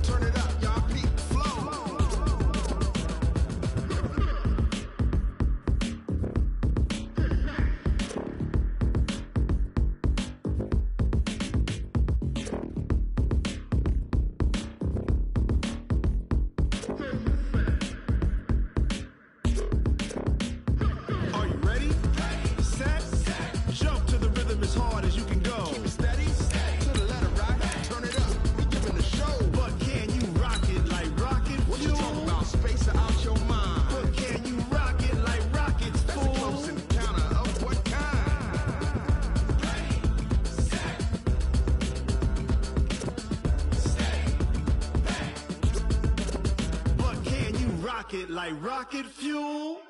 Turn it up, y'all. Peak flow. Are you ready? Set. Jump to the rhythm as hard as you can go. Keep it steady. To the letter, right? Turn it up. We giving the show. But can you rock it like rocket? What you talking about? Space out your mind. But can you rock it like rockets, fool? That's a close encounter of what kind? But can you rock it like rocket fuel?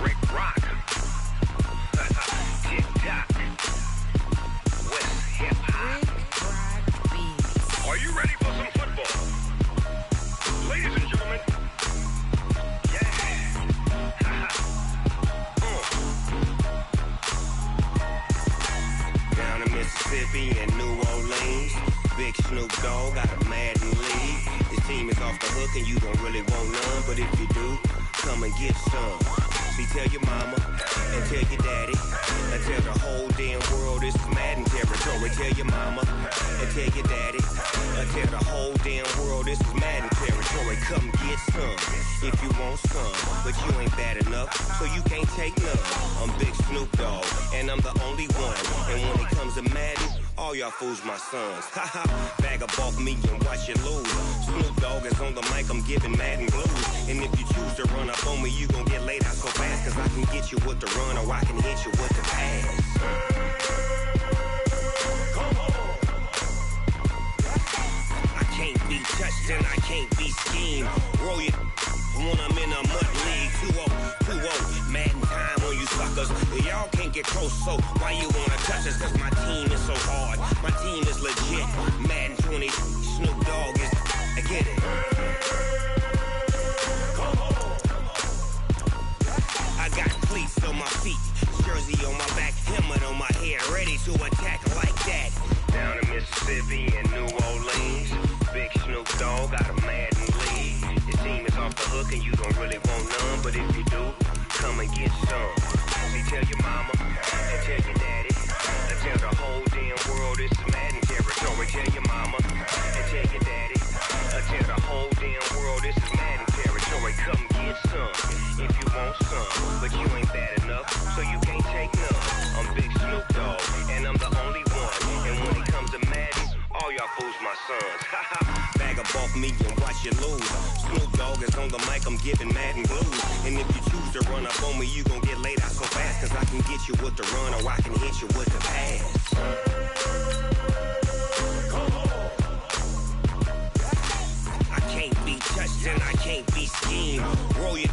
Rick Rock. Tick-tock. West hip-hop. Are you ready for some football? Ladies and gentlemen. Yeah. Down in Mississippi and New Orleans, Big Snoop Dogg got a Madden league. His team is off the hook and you don't really want none, but if you do, come and get some. See, tell your mama and tell your daddy and tell the whole damn world this is Madden territory. Tell your mama and tell your daddy and tell the whole damn world this is Madden territory. Come get some if you want some, but you ain't bad enough, so you can't take none. I'm Big Snoop Dogg and I'm the only one, and when it comes to Madden, all y'all fools my sons. Haha, bag up off me and watch you lose. Snoop Dogg is on the mic, I'm giving Madden blues. And if you choose to run up on me, you gon' get laid out so fast, cause I can get you with the run or I can hit you with the pass. I can't be touched and I can't be schemed. Roll you when I'm in a mud league. 2-0, Madden time on you suckers. Y'all can't get close, so why you wanna touch us? Cause my team is so hard, my team is legit. Madden 20, Snoop Dogg is, I get it. I got cleats on my feet, jersey on my back, helmet on my head, ready to attack like that. Down in Mississippi and New Orleans, Big Snoop Dogg got a Madden league. His team is off the hook and you don't really want none, but if you do, come and get some. See, tell your mama and tell your daddy and tell the whole damn world this is Madden territory. Tell your mama and tell your daddy and tell the whole damn world this is Madden territory. Come get some if you want some, but you ain't bad enough, so you can't take none. I'm Big Snoop Dogg and I'm the only one, and when it comes to Madden, all y'all fools my sons. Haha, bag up off me and watch you lose. Snoop Dogg is on the mic, I'm giving Madden blues. And if you choose to run up on me, you gon' get laid out so fast, cause I can get you with the run or I can hit you with the pass. I can't be touched and I can't be schemed. Roll you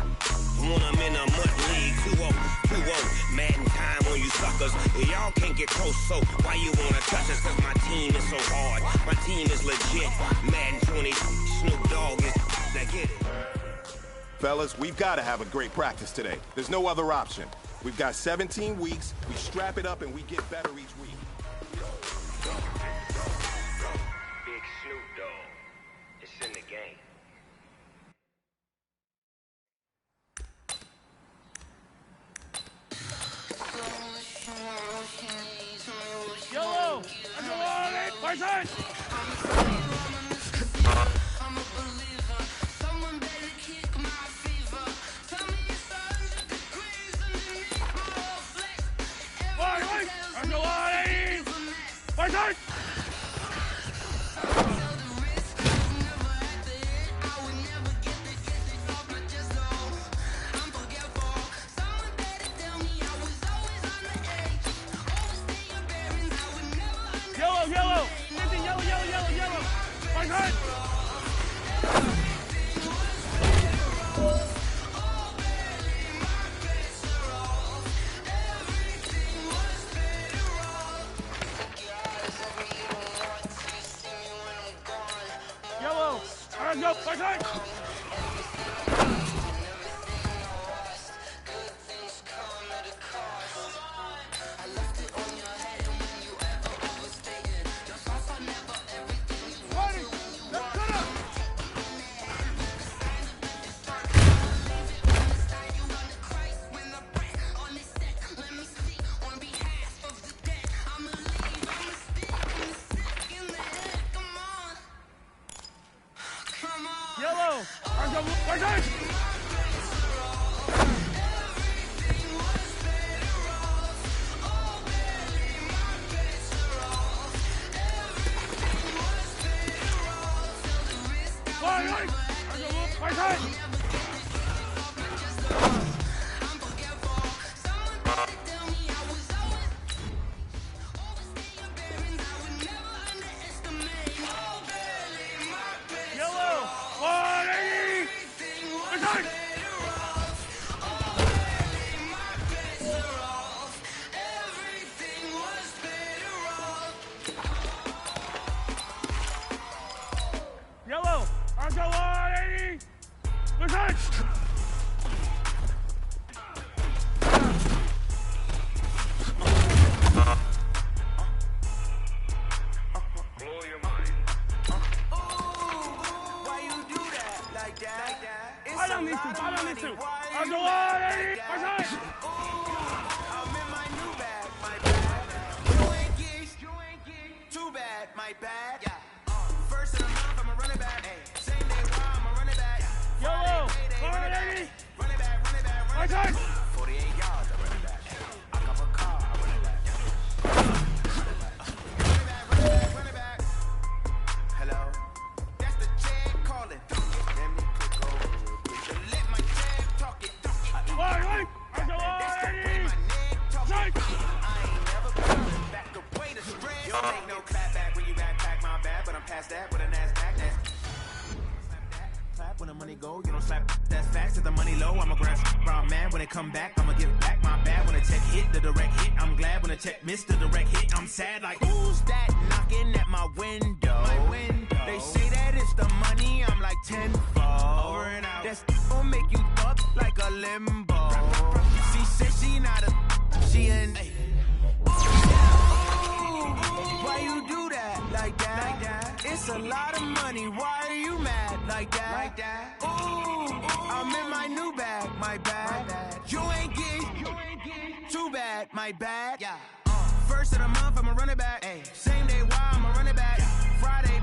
when I'm in a mud league. 2-0, Madden time on you suckers. Y'all can't get close, so why you wanna touch us? Cause my team is so hard, my team is legit. Madden 20, Snoop Dogg is, I get it. Fellas, we've got to have a great practice today. There's no other option. We've got 17 weeks, we strap it up and we get better each week. Big Snoop Dogg, it's in the game. Yellow! Underline! Poison! Underline! Poison! Yellow, yellow! Empty, yellow, yellow, yellow, yellow! Poison! Yellow! Go, poison! the money low, I'ma grab brown man. When it come back, I'ma give back my bad. When the check hit, the direct hit, I'm glad. When the check missed, the direct hit, I'm sad. Like, who's that knocking at my window? They say that it's the money, I'm like tenfold. Over and out. That's gon' make you up like a limbo. She said she not a, she an. Why you do that like that? It's a lot of money. Why are you mad like that? Ooh, I'm in my new bag, my bad. You ain't get too bad, my bad. First of the month, I'ma run it back. Same day, why I'ma run it back. Friday,